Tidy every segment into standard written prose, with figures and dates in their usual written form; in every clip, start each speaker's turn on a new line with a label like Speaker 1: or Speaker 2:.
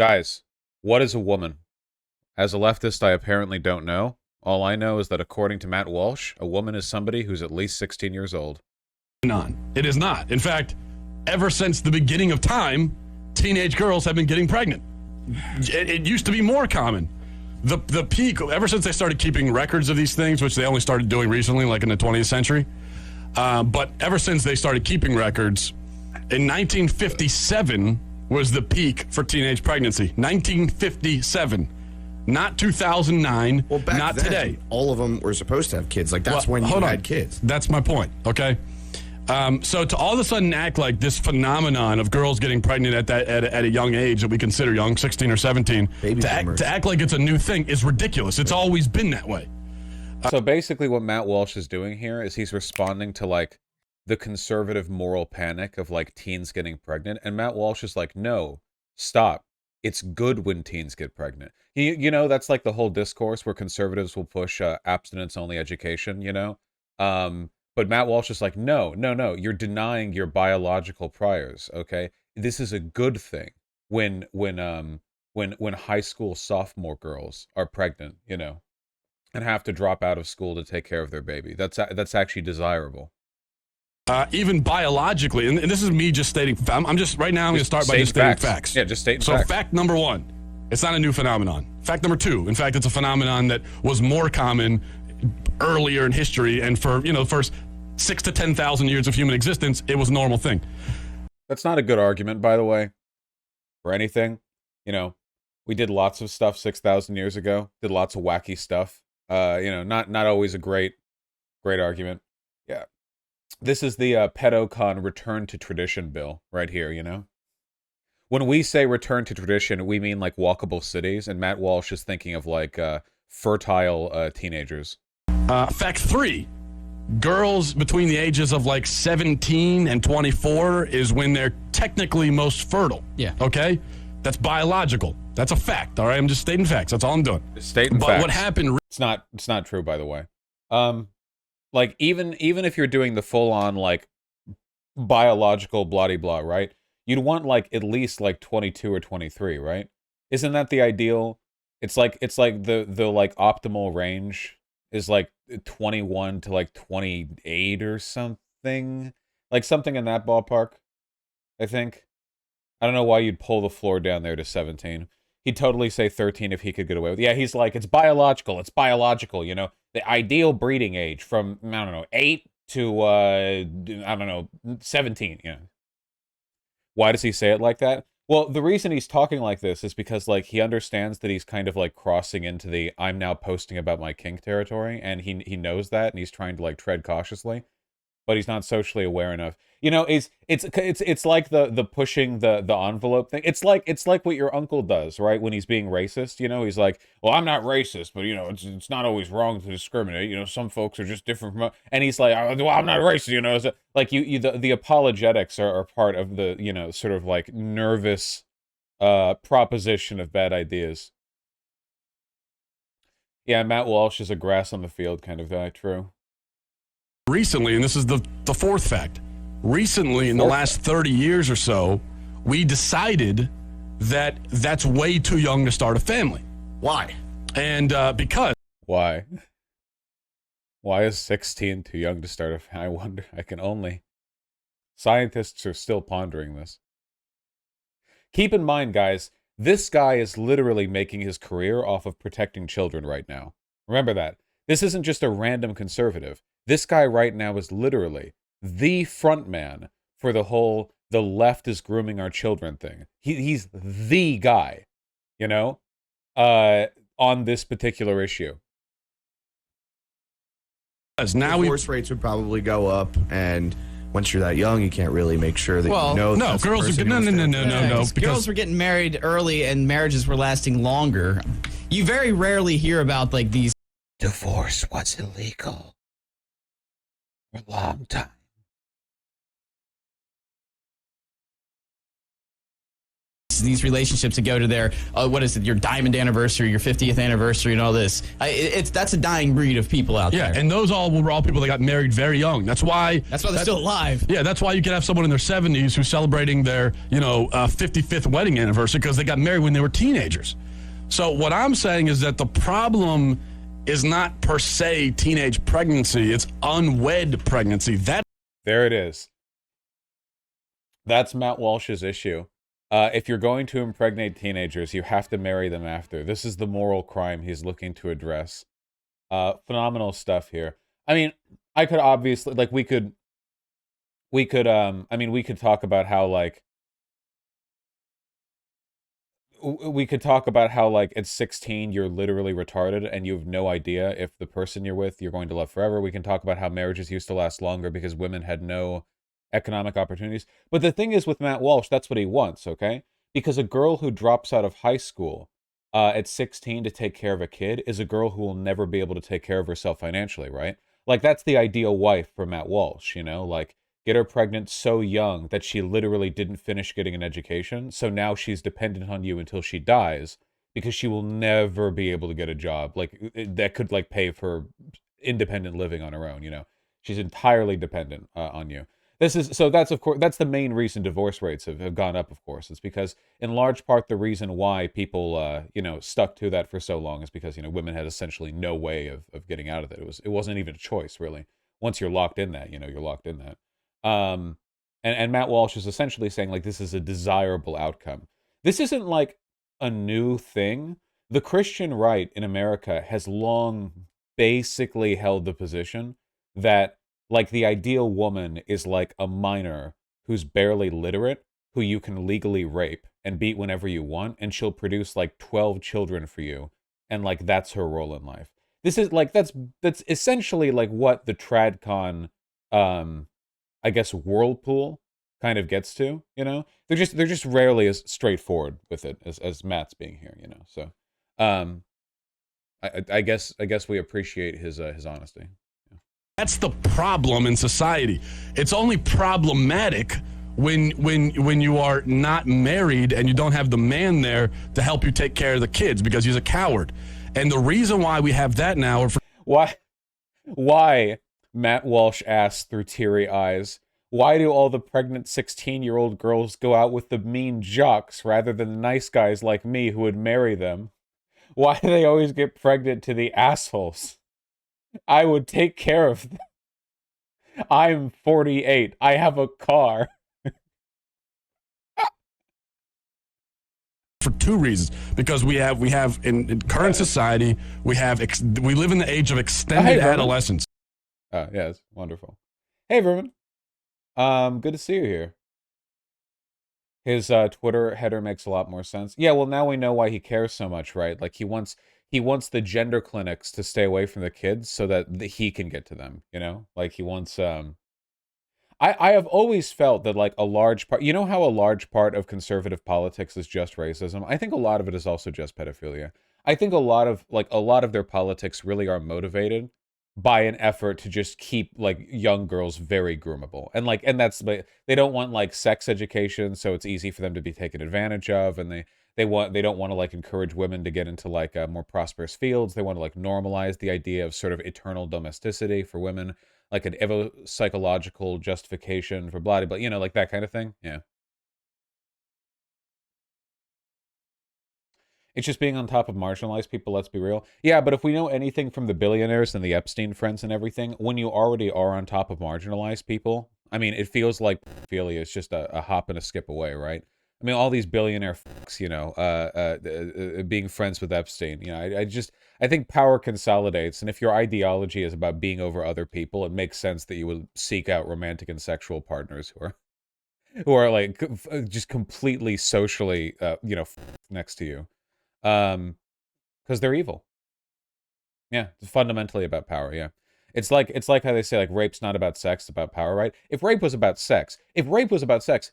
Speaker 1: Guys, what is a woman? As a leftist, I apparently don't know. All I know is that according to Matt Walsh, a woman is somebody who's at least 16 years old.
Speaker 2: None. It is not. In fact, ever since the beginning of time, teenage girls have been getting pregnant. It used to be more common. The peak, ever since they started keeping records of these things, which they only started doing recently, like in the 20th century, but ever since they started keeping records, in 1957 was the peak for teenage pregnancy. 1957. Not 2009,
Speaker 3: well, back
Speaker 2: not
Speaker 3: then,
Speaker 2: today.
Speaker 3: All of them were supposed to have kids. Like, that's when you had kids.
Speaker 2: That's my point, okay? So to all of a sudden act like this phenomenon of girls getting pregnant at a young age that we consider young, 16 or 17, to act like it's a new thing is ridiculous. It's always been that way.
Speaker 1: So basically what Matt Walsh is doing here is he's responding to, like, the conservative moral panic of, like, teens getting pregnant. And Matt Walsh is like, no, stop. It's good when teens get pregnant. You know, that's like the whole discourse where conservatives will push abstinence-only education, you know? But Matt Walsh is like, no, you're denying your biological priors, okay? This is a good thing when high school sophomore girls are pregnant, you know, and have to drop out of school to take care of their baby. That's actually desirable.
Speaker 2: Even biologically, and this is me just stating, I'm just, right now I'm going to start by just stating facts.
Speaker 1: Yeah, just stating
Speaker 2: facts.
Speaker 1: So
Speaker 2: fact number one, it's not a new phenomenon. Fact number two, in fact, it's a phenomenon that was more common earlier in history, and for, you know, the first 6,000 to 10,000 years of human existence, it was a normal thing.
Speaker 1: That's not a good argument, by the way, for anything. You know, we did lots of stuff 6,000 years ago, did lots of wacky stuff. You know, not always a great argument. Yeah. This is the pedocon return to tradition bill right here, you know? When we say return to tradition, we mean like walkable cities, and Matt Walsh is thinking of like fertile teenagers.
Speaker 2: Fact three, girls between the ages of like 17 and 24 is when they're technically most fertile.
Speaker 4: Yeah.
Speaker 2: Okay? That's biological. That's a fact, all right? I'm just stating facts. That's all I'm doing.
Speaker 1: Stating facts.
Speaker 2: But what happened...
Speaker 1: It's not true, by the way. Like, even if you're doing the full-on, like, biological blah-de-blah, right? You'd want, like, at least, like, 22 or 23, right? Isn't that the ideal? It's like the like, optimal range is, like, 21 to, like, 28 or something? Like, something in that ballpark, I think. I don't know why you'd pull the floor down there to 17. He'd totally say 13 if he could get away with it. Yeah, he's like, it's biological, you know? The ideal breeding age from, I don't know, 8 to, I don't know, 17, you know. Why does he say it like that? Well, the reason he's talking like this is because, like, he understands that he's kind of, like, crossing into the I'm now posting about my kink territory, and he knows that, and he's trying to, like, tread cautiously, but he's not socially aware enough. You know, it's like the pushing the envelope thing. It's like what your uncle does, right? When he's being racist, you know, he's like, well, I'm not racist, but you know, it's not always wrong to discriminate. You know, some folks are just different from, and he's like, well, I'm not racist. You know, so, like the apologetics are part of the, you know, sort of like nervous proposition of bad ideas. Yeah, Matt Walsh is a grass on the field kind of guy. True.
Speaker 2: Recently, and this is the fourth fact, recently in the last 30 years or so, we decided that that's way too young to start a family.
Speaker 3: Why?
Speaker 2: And because...
Speaker 1: Why? Why is 16 too young to start a family? I wonder. I can only... Scientists are still pondering this. Keep in mind, guys, this guy is literally making his career off of protecting children right now. Remember that. This isn't just a random conservative. This guy right now is literally the front man for the whole the left is grooming our children thing. He's the guy, you know, on this particular issue.
Speaker 3: As now divorce rates would probably go up, and once you're that young, you can't really make sure that you know.
Speaker 2: No, girls are no.
Speaker 4: Because girls were getting married early, and marriages were lasting longer. You very rarely hear about like these.
Speaker 1: Divorce was illegal for a long time.
Speaker 4: sacrifices in these relationships to go to their, your diamond anniversary, your 50th anniversary, and all this. That's a dying breed of people out there.
Speaker 2: Yeah, and those were all people that got married very young. That's why
Speaker 4: they're still alive.
Speaker 2: Yeah, that's why you can have someone in their 70s who's celebrating their 55th wedding anniversary because they got married when they were teenagers. So what I'm saying is that the problem is not per se teenage pregnancy; it's unwed pregnancy.
Speaker 1: There it is. That's Matt Walsh's issue. If you're going to impregnate teenagers, you have to marry them after. This is the moral crime he's looking to address. Phenomenal stuff here. I mean, I could obviously, like, we could talk about how, like, at 16 you're literally retarded and you have no idea if the person you're with you're going to love forever. We can talk about how marriages used to last longer because women had no economic opportunities. But the thing is with Matt Walsh, that's what he wants, okay? Because a girl who drops out of high school at 16 to take care of a kid is a girl who will never be able to take care of herself financially, right? Like, that's the ideal wife for Matt Walsh, like, get her pregnant so young that she literally didn't finish getting an education, so now she's dependent on you until she dies because she will never be able to get a job like that could, like, pay for independent living on her own. She's entirely dependent on you. That's the main reason divorce rates have gone up, of course. It's because, in large part, the reason why people, stuck to that for so long is because, women had essentially no way of getting out of it. It wasn't even a choice, really. Once you're locked in that, you're locked in that. And Matt Walsh is essentially saying, like, this is a desirable outcome. This isn't, like, a new thing. The Christian right in America has long basically held the position that, like, the ideal woman is like a minor who's barely literate, who you can legally rape and beat whenever you want, and she'll produce, like, 12 children for you, and, like, that's her role in life. This is, like, that's essentially, like, what the TradCon, I guess, whirlpool kind of gets to, They're just rarely as straightforward with it as Matt's being here, So, I guess we appreciate his honesty.
Speaker 2: That's the problem in society. It's only problematic when you are not married and you don't have the man there to help you take care of the kids because he's a coward. And the reason why we have that now...
Speaker 1: Why, Matt Walsh asked through teary eyes, why do all the pregnant 16-year-old girls go out with the mean jocks rather than the nice guys like me who would marry them? Why do they always get pregnant to the assholes? I would take care of them. I'm 48. I have a car.
Speaker 2: For two reasons. Because we have in current society, we live in the age of extended adolescence.
Speaker 1: Oh, yeah, it's wonderful. Hey, Vermin. Good to see you here. His Twitter header makes a lot more sense. Yeah, well, now we know why he cares so much, right? Like, he wants the gender clinics to stay away from the kids so that he can get to them, Like, he wants, I have always felt that, like, a large part, how a large part of conservative politics is just racism? I think a lot of it is also just pedophilia. I think a lot of their politics really are motivated by an effort to just keep, like, young girls very groomable. And that's, they don't want, like, sex education, so it's easy for them to be taken advantage of, and they don't want to, like, encourage women to get into, like, more prosperous fields. They want to, like, normalize the idea of sort of eternal domesticity for women, like an psychological justification for blah, blah, like that kind of thing. Yeah. It's just being on top of marginalized people, let's be real. Yeah, but if we know anything from the billionaires and the Epstein friends and everything, when you already are on top of marginalized people, I mean, it feels like pedophilia is just a hop and a skip away, right? I mean, all these billionaire fucks, being friends with Epstein, I think power consolidates, and if your ideology is about being over other people, it makes sense that you would seek out romantic and sexual partners who are like just completely socially, next to you, because they're evil. Yeah, it's fundamentally about power. Yeah. It's like how they say, like, rape's not about sex, it's about power, right? If rape was about sex,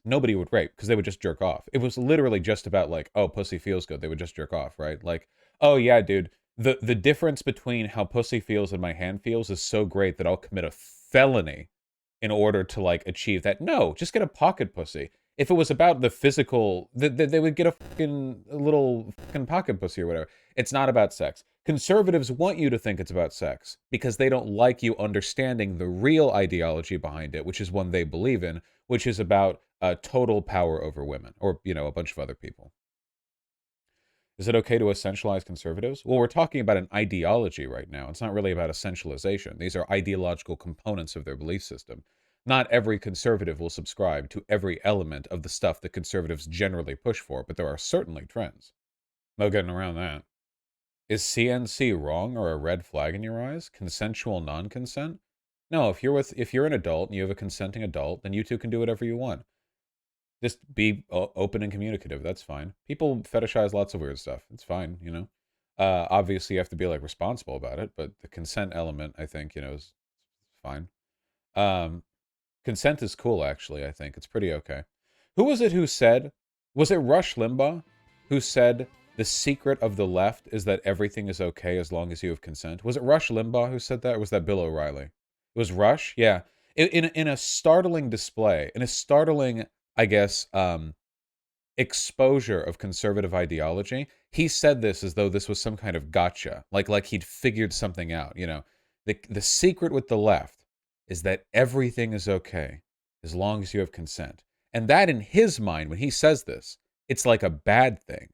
Speaker 1: nobody would rape because they would just jerk off. It was literally just about, like, oh, pussy feels good. They would just jerk off, right? Like, oh yeah, dude, the difference between how pussy feels and my hand feels is so great that I'll commit a felony in order to, like, achieve that. No, just get a pocket pussy. If it was about the physical, they would get a little fucking pocket pussy or whatever. It's not about sex. Conservatives want you to think it's about sex because they don't like you understanding the real ideology behind it, which is one they believe in, which is about total power over women or, a bunch of other people. Is it okay to essentialize conservatives? Well, we're talking about an ideology right now. It's not really about essentialization. These are ideological components of their belief system. Not every conservative will subscribe to every element of the stuff that conservatives generally push for, but there are certainly trends. No getting around that. Is CNC wrong or a red flag in your eyes? Consensual non-consent? No, if you're an adult and you have a consenting adult, then you two can do whatever you want. Just be open and communicative. That's fine. People fetishize lots of weird stuff. It's fine, Obviously, you have to be like responsible about it, but the consent element, I think, is fine. Consent is cool, actually. I think it's pretty okay. Who was it who said? Was it Rush Limbaugh who said the secret of the left is that everything is okay as long as you have consent? Was it Rush Limbaugh who said that, or was that Bill O'Reilly? It was Rush, yeah. In a startling display, in a startling, I guess, exposure of conservative ideology, he said this as though this was some kind of gotcha, like he'd figured something out. The secret with the left is that everything is okay as long as you have consent, and that in his mind, when he says this, it's like a bad thing.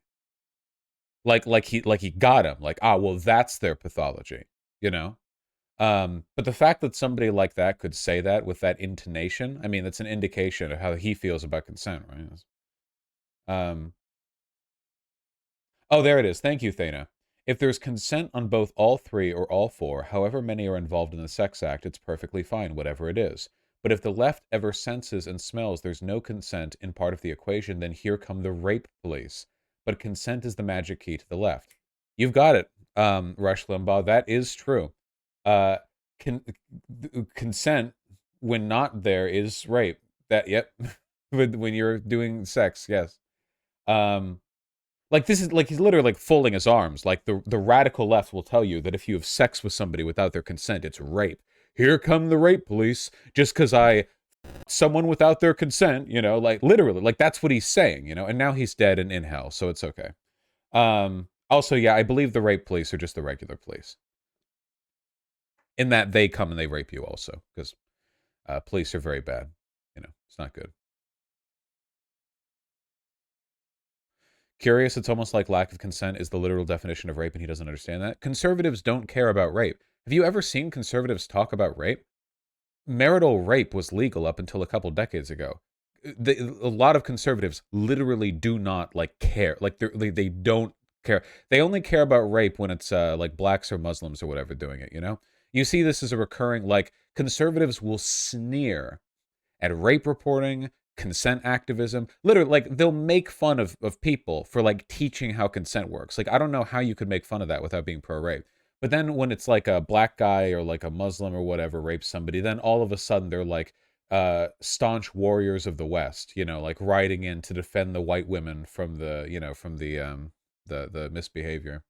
Speaker 1: Like he got him. Well, that's their pathology, But the fact that somebody like that could say that with that intonation, I mean, that's an indication of how he feels about consent, right? Oh, there it is. Thank you, Thana. If there's consent on both all three or all four, however many are involved in the sex act, it's perfectly fine, whatever it is. But if the left ever senses and smells there's no consent in part of the equation, then here come the rape police. But consent is the magic key to the left. You've got it, Rush Limbaugh. That is true. Uh, consent, when not there, is rape. Yep. When you're doing sex, yes. This is he's literally folding his arms. The radical left will tell you that if you have sex with somebody without their consent, it's rape. Here come the rape police just because I someone without their consent, literally, that's what he's saying, and now he's dead and in hell, so it's okay. Also, yeah, I believe the rape police are just the regular police. In that they come and they rape you also, because police are very bad. It's not good. Curious, it's almost like lack of consent is the literal definition of rape and he doesn't understand that. Conservatives don't care about rape. Have you ever seen conservatives talk about rape? Marital rape was legal up until a couple decades ago. A lot of conservatives literally do not care. They don't care. They only care about rape when it's blacks or Muslims or whatever doing it, You see this as a recurring, conservatives will sneer at rape reporting, consent activism. Literally, they'll make fun of people for teaching how consent works. I don't know how you could make fun of that without being pro-rape. But then when it's a black guy or a Muslim or whatever rapes somebody, then all of a sudden they're staunch warriors of the West, riding in to defend the white women from the misbehavior.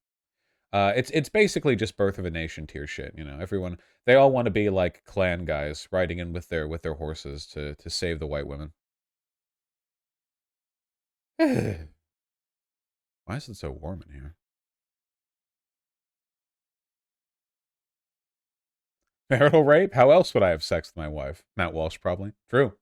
Speaker 1: It's basically just birth of a nation tier shit, Everyone, they all want to be clan guys riding in with their horses to save the white women. Why is it so warm in here? Marital rape? How else would I have sex with my wife? Matt Walsh, probably. True.